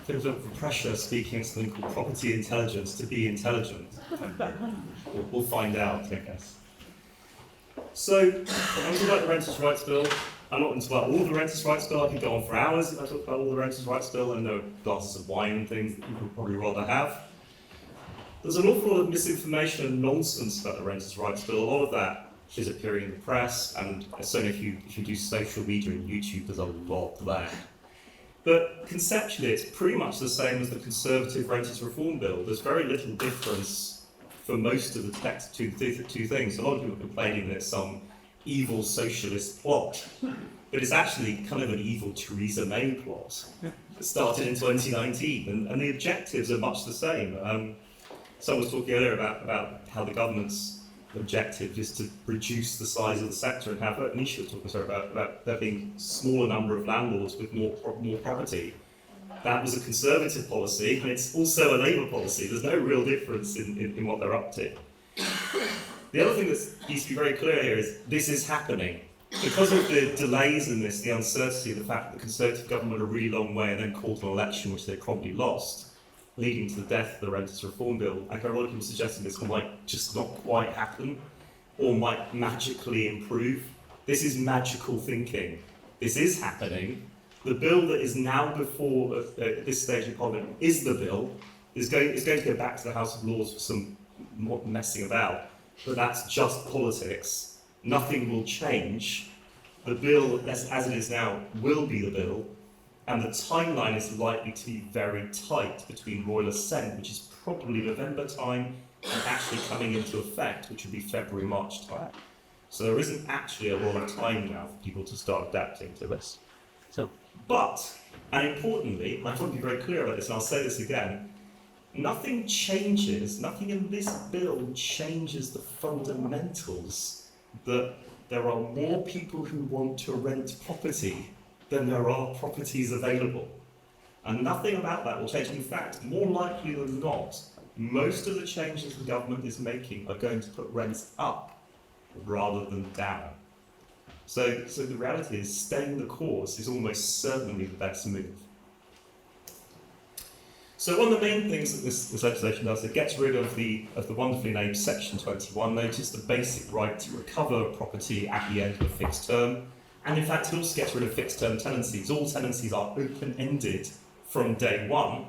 there's a pressure speaking of something called property intelligence to be intelligent. We'll find out, I guess. So, I'm talking about the Renters' Rights Bill. I'm not going to talk about all the Renters' Rights Bill. I could go on for hours if I talk about all the Renters' Rights Bill, and there are glasses of wine and things that people would probably rather have. There's an awful lot of misinformation and nonsense about the Renters' Rights Bill. A lot of that is appearing in the press, and certainly if you do social media and YouTube, there's a lot there. But conceptually, it's pretty much the same as the Conservative Renters Reform Bill. There's very little difference for most of the text to two things. A lot of people are complaining that it's some evil socialist plot, but it's actually kind of an evil Theresa May plot that started in 2019, and the objectives are much the same. Someone was talking earlier about how the government's objective is to reduce the size of the sector and have, Nisha was talking about there being a smaller number of landlords with more property. That was a Conservative policy, and it's also a Labour policy. There's no real difference in what they're up to. The other thing that needs to be very clear here is this is happening. Because of the delays in this, the uncertainty, the fact that the Conservative government went a really long way and then called an election which they promptly lost, leading to the death of the Renters Reform Bill, I heard a lot of people suggesting this might just not quite happen or might magically improve. This is magical thinking. This is happening. The bill that is now before this stage of Parliament is the bill. Is going to go back to the House of Lords for some more messing about, but that's just politics. Nothing will change. The bill, as it is now, will be the bill, and the timeline is likely to be very tight between Royal Assent, which is probably November time, and actually coming into effect, which would be February, March time. So there isn't actually a lot of time now for people to start adapting to this. But, and importantly, I want to be very clear about this, and I'll say this again, nothing in this bill changes the fundamentals that there are more people who want to rent property than there are properties available. And nothing about that will change. In fact, more likely than not, most of the changes the government is making are going to put rents up rather than down. So the reality is, staying the course is almost certainly the best move. So one of the main things that this legislation does, it gets rid of the wonderfully named Section 21, notice the basic right to recover property at the end of a fixed term. And in fact, it also gets rid of fixed term tenancies. All tenancies are open-ended from day one,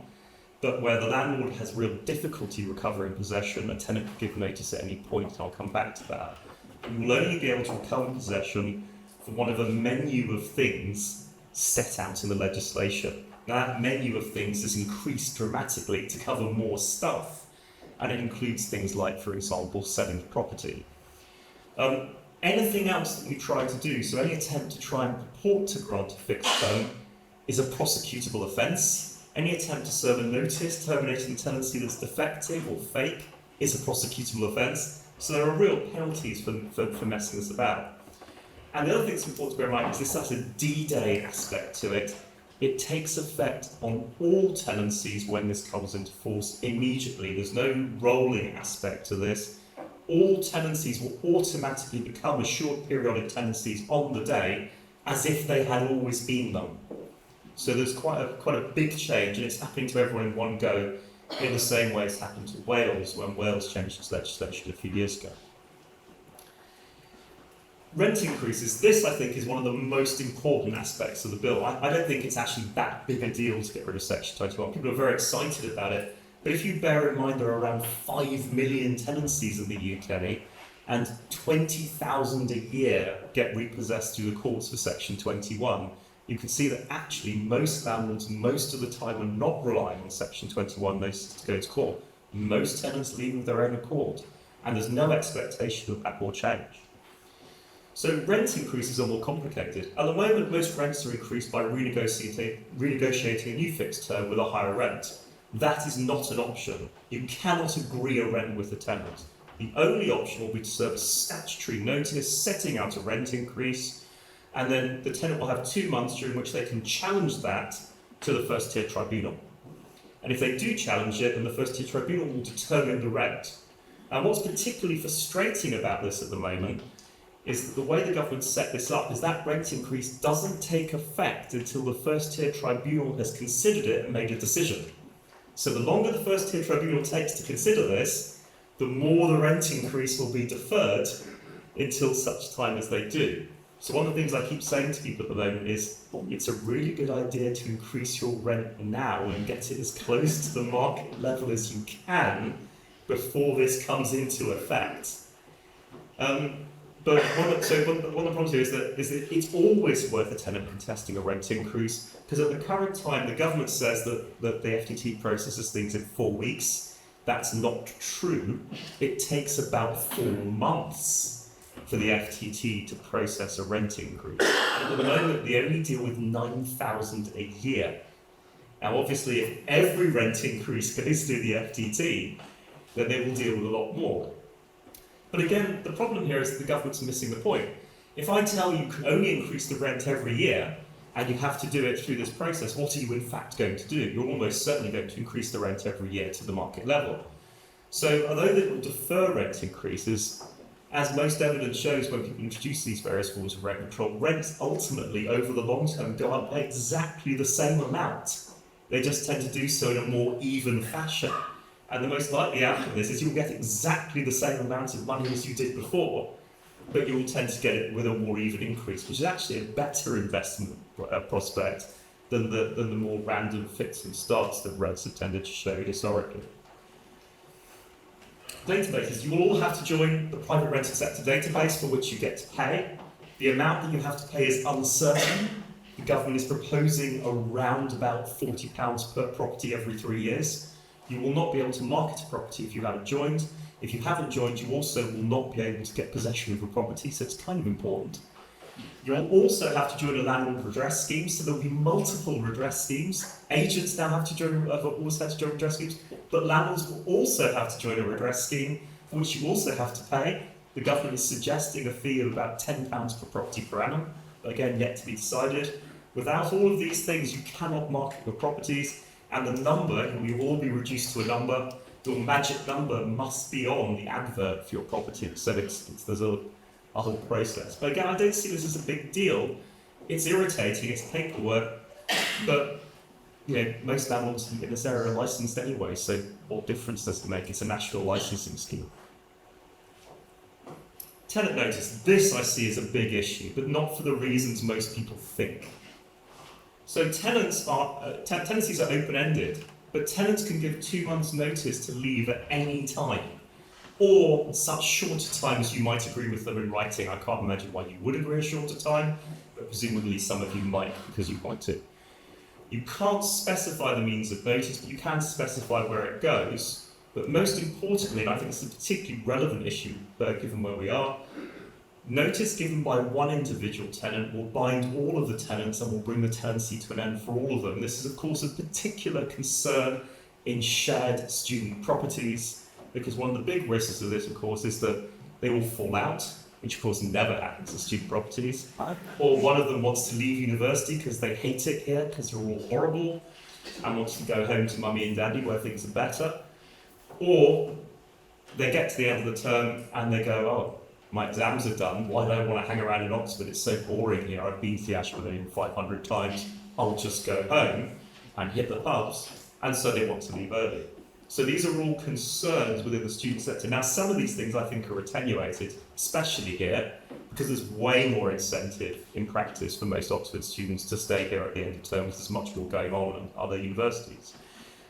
but where the landlord has real difficulty recovering possession, a tenant can give notice at any point, and I'll come back to that. You will only be able to recover possession for one of a menu of things set out in the legislation. Now, that menu of things has increased dramatically to cover more stuff, and it includes things like, for example, selling property. Anything else that we try to do, so any attempt to try and purport to grant a fixed term, is a prosecutable offence. Any attempt to serve a notice terminating tenancy that's defective or fake is a prosecutable offence. So there are real penalties for messing this about. And the other thing that's important to bear in mind is this has a D-Day aspect to it. It takes effect on all tenancies when this comes into force immediately. There's no rolling aspect to this. All tenancies will automatically become assured periodic tenancies on the day as if they had always been them. So there's quite a big change, and it's happening to everyone in one go, in the same way it's happened to Wales when Wales changed its legislation a few years ago. Rent increases, this I think is one of the most important aspects of the bill. I don't think it's actually that big a deal to get rid of Section 21. People are very excited about it, but if you bear in mind there are around 5 million tenancies in the UK, and 20,000 a year get repossessed through the courts for Section 21, you can see that actually most landlords most of the time are not relying on Section 21 notices to go to court. Most tenants leave of their own accord, and there's no expectation of that will change. So rent increases are more complicated. At the moment, most rents are increased by renegotiating a new fixed term with a higher rent. That is not an option. You cannot agree a rent with the tenant. The only option will be to serve a statutory notice setting out a rent increase, and then the tenant will have 2 months during which they can challenge that to the first tier tribunal. And if they do challenge it, then the first tier tribunal will determine the rent. And what's particularly frustrating about this at the moment is that the way the government set this up is that rent increase doesn't take effect until the first tier tribunal has considered it and made a decision. So the longer the first tier tribunal takes to consider this, the more the rent increase will be deferred until such time as they do. So one of the things I keep saying to people at the moment is, it's a really good idea to increase your rent now and get it as close to the market level as you can before this comes into effect. But one of the problems here is that it's always worth a tenant contesting a rent increase, because at the current time the government says that the FTT processes things in 4 weeks. That's not true. It takes about 4 months for the FTT to process a rent increase. And at the moment they only deal with 9,000 a year. Now obviously if every rent increase goes through the FTT, then they will deal with a lot more. But again, the problem here is that the government's missing the point. If I tell you can only increase the rent every year, and you have to do it through this process, what are you in fact going to do? You're almost certainly going to increase the rent every year to the market level. So although it will defer rent increases, as most evidence shows when people introduce these various forms of rent control, rents ultimately, over the long term, go up by exactly the same amount. They just tend to do so in a more even fashion. And the most likely outcome of this is you'll get exactly the same amount of money as you did before, but you'll tend to get it with a more even increase, which is actually a better investment prospect than the more random fits and starts that rents have tended to show historically. Databases. You will all have to join the private rented sector database, for which you get to pay. The amount that you have to pay is uncertain. The government is proposing around about £40 per property every 3 years. You will not be able to market a property if you haven't joined. If you haven't joined, you also will not be able to get possession of a property, so it's kind of important. You will also have to join a landlord redress scheme, so there will be multiple redress schemes. Agents now have always had to join redress schemes, but landlords will also have to join a redress scheme, for which you also have to pay. The government is suggesting a fee of about £10 per property per annum, but again, yet to be decided. Without all of these things, you cannot market your properties, and the number, and we will all be reduced to a number. Your magic number must be on the advert for your property, so there's a whole process. But again, I don't see this as a big deal. It's irritating, it's paperwork, but most landlords in this area are licensed anyway, so what difference does it make? It's a national licensing scheme. Tenant notice. This I see as a big issue, but not for the reasons most people think. So tenancies are open-ended, but tenants can give 2 months' notice to leave at any time, or such shorter time as you might agree with them in writing. I can't imagine why you would agree a shorter time, but presumably some of you might because you want to. You can't specify the means of notice, but you can specify where it goes. But most importantly, and I think it's a particularly relevant issue, given where we are, notice given by one individual tenant will bind all of the tenants and will bring the tenancy to an end for all of them. This is, of course, a particular concern in shared student properties, because one of the big risks of this, of course, is that they will fall out, which of course never happens in student properties, or one of them wants to leave university because they hate it here, because they're all horrible, and wants to go home to mummy and daddy where things are better, or they get to the end of the term and they go, oh, my exams are done, why do I want to hang around in Oxford? It's so boring here, I've been to the Ashburnham 500 times, I'll just go home and hit the pubs, and so they want to leave early. So these are all concerns within the student sector. Now, some of these things I think are attenuated, especially here, because there's way more incentive in practice for most Oxford students to stay here at the end of term, because there's much more going on at other universities.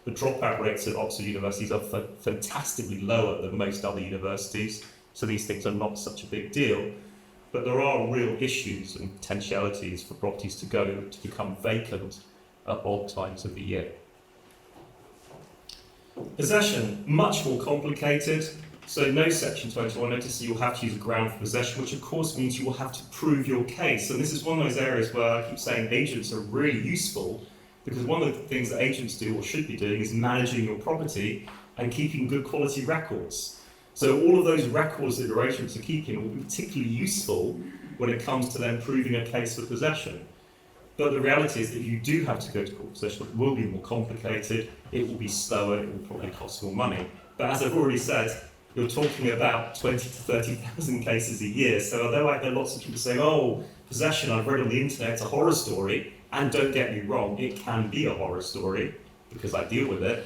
The dropout rates at Oxford universities are fantastically lower than most other universities, so these things are not such a big deal. But there are real issues and potentialities for properties to become vacant at odd times of the year. Possession, much more complicated. So no section 21 notice, so you'll have to use a ground for possession, which of course means you will have to prove your case. And this is one of those areas where I keep saying agents are really useful, because one of the things that agents do or should be doing is managing your property and keeping good quality records. So all of those records that your agents are keeping will be particularly useful when it comes to them proving a case for possession. But the reality is that if you do have to go to court possession, it will be more complicated, it will be slower, it will probably cost more money. But as I've already said, you're talking about 20 to 30,000 cases a year. So although I hear lots of people saying, oh, possession, I've read on the internet, it's a horror story, and don't get me wrong, it can be a horror story, because I deal with it.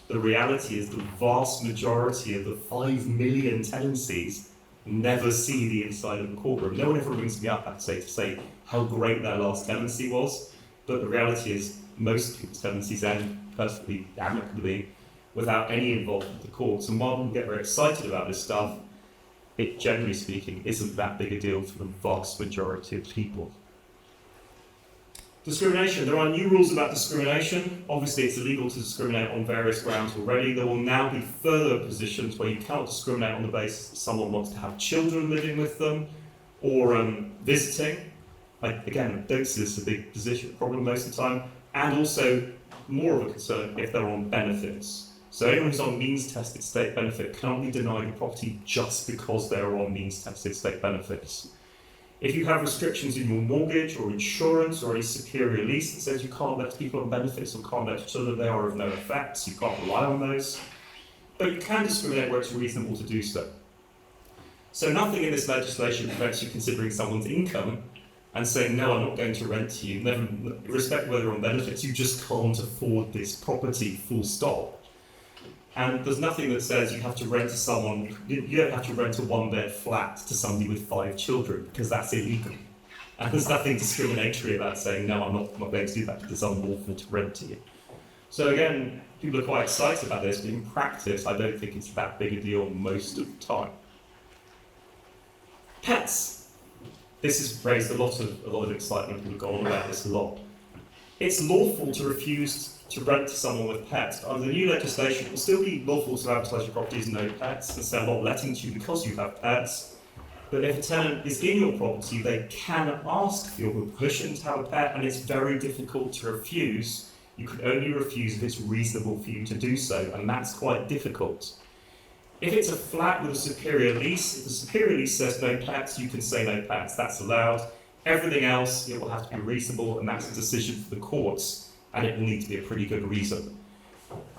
The reality is the vast majority of the 5 million tenancies never see the inside of the courtroom. No one ever rings me up, to say how great their last tenancy was, but the reality is most people's tenancies end perfectly amicably without any involvement with the courts. And while we get very excited about this stuff, it, generally speaking, isn't that big a deal for the vast majority of people. Discrimination. There are new rules about discrimination. Obviously, it's illegal to discriminate on various grounds already. There will now be further positions where you cannot discriminate on the basis that someone wants to have children living with them or visiting. Again, I don't see this as a big problem most of the time. And also, more of a concern if they're on benefits. So anyone who's on means-tested state benefit cannot be denied a property just because they're on means-tested state benefits. If you have restrictions in your mortgage or insurance or any superior lease that says you can't let people on benefits or can't let children, they are of no effect, you can't rely on those. But you can discriminate where it's reasonable to do so. So nothing in this legislation prevents you considering someone's income and saying, no, I'm not going to rent to you, never, irrespective of whether they're on benefits, you just can't afford this property, full stop. And there's nothing that says you have to rent to someone, you don't have to rent a one-bed flat to somebody with 5 children, because that's illegal. And there's nothing discriminatory about saying, no, I'm not going to do that because it's unlawful to rent to you. So again, people are quite excited about this, but in practice, I don't think it's that big a deal most of the time. Pets. This has raised a lot of excitement. We've gone on about this a lot. It's lawful to refuse to rent to someone with pets. Under the new legislation, it will still be lawful to advertise your property as no pets and sell not letting to you because you have pets. But if a tenant is in your property, they can ask for your permission to have a pet, and it's very difficult to refuse. You can only refuse if it's reasonable for you to do so, and that's quite difficult. If it's a flat with a superior lease, if the superior lease says no pets, you can say no pets, that's allowed. Everything else, it will have to be reasonable, and that's a decision for the courts, and it will need to be a pretty good reason.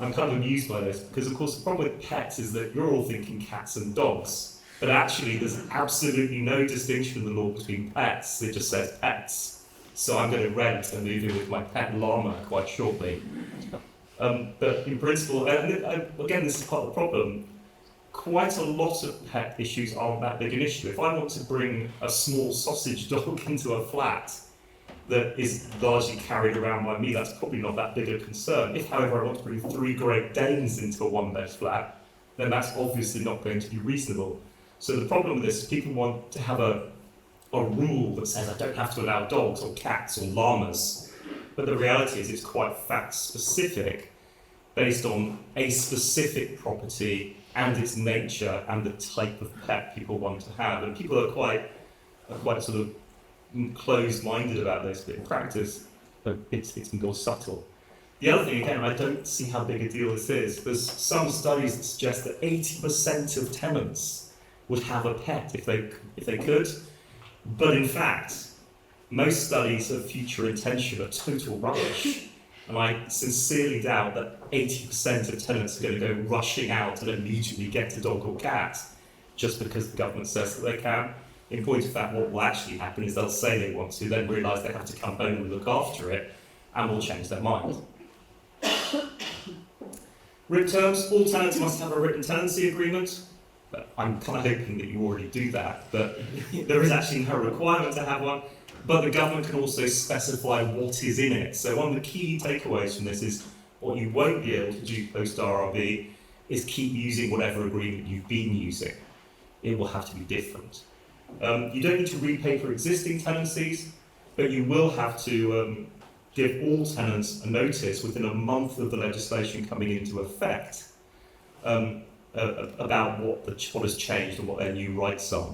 I'm kind of amused by this, because of course the problem with pets is that you're all thinking cats and dogs, but actually there's absolutely no distinction in the law between pets, it just says pets. So I'm going to rent and move in with my pet llama quite shortly. But in principle, and again this is part of the problem, quite a lot of pet issues aren't that big an issue. If I want to bring a small sausage dog into a flat that is largely carried around by me, that's probably not that big a concern. If, however, I want to bring 3 Great Danes into a one-bed flat, then that's obviously not going to be reasonable. So the problem with this is people want to have a rule that says I don't have to allow dogs or cats or llamas. But the reality is it's quite fact-specific, based on a specific property and its nature and the type of pet people want to have. And people are quite sort of closed-minded about this, but in practice, it's more subtle. The other thing, again, I don't see how big a deal this is. There's some studies that suggest that 80% of tenants would have a pet if they could, but in fact, most studies of future intention are total rubbish. And I sincerely doubt that 80% of tenants are going to go rushing out and immediately get a dog or cat just because the government says that they can. In point of fact, what will actually happen is they'll say they want to, then realise they have to come home and look after it, and will change their mind. Written terms, all tenants must have a written tenancy agreement. But I'm kind of hoping that you already do that, but there is actually no requirement to have one. But the government can also specify what is in it. So one of the key takeaways from this is what you won't be able to do post RRB is keep using whatever agreement you've been using. It will have to be different. You don't need to repay for existing tenancies, but you will have to give all tenants a notice within a month of the legislation coming into effect about what has changed and what their new rights are.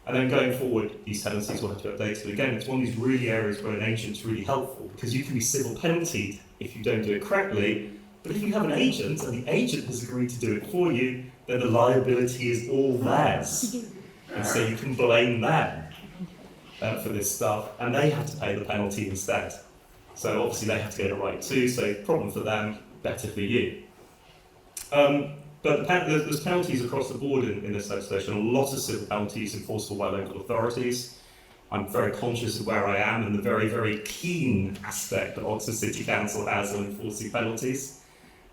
And then going forward, these tenancies will have to update. But again, it's one of these really areas where an agent's really helpful, because you can be civil penaltied if you don't do it correctly. But if you have an agent and the agent has agreed to do it for you, then the liability is all theirs. And so you can blame them for this stuff, and they have to pay the penalty instead. So obviously they have to get it right too, so problem for them, better for you. But there's penalties across the board in this legislation, a lot of civil penalties enforceable by local authorities. I'm very conscious of where I am and the very, very keen aspect that Oxford City Council has on enforcing penalties.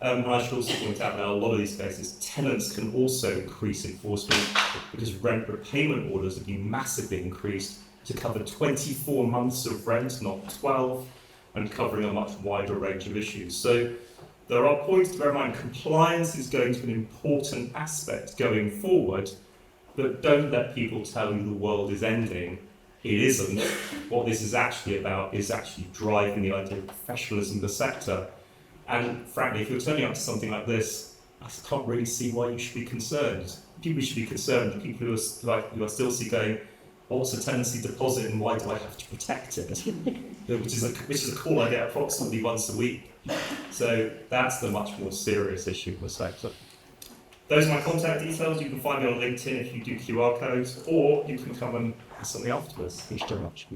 And I should also point out that in a lot of these cases, tenants can also increase enforcement because rent repayment orders have been massively increased to cover 24 months of rent, not 12, and covering a much wider range of issues. So there are points to bear in mind. Compliance is going to be an important aspect going forward, but don't let people tell you the world is ending. It isn't. What this is actually about is actually driving the idea of professionalism of the sector. And frankly, if you're turning up to something like this, I can't really see why you should be concerned. People should be concerned, the people who are still going, what's a tenancy deposit and why do I have to protect it? which is a call I get approximately once a week. So that's the much more serious issue of the sector. Those are my contact details. You can find me on LinkedIn if you do QR codes, or you can come and ask something afterwards. Thank you very much.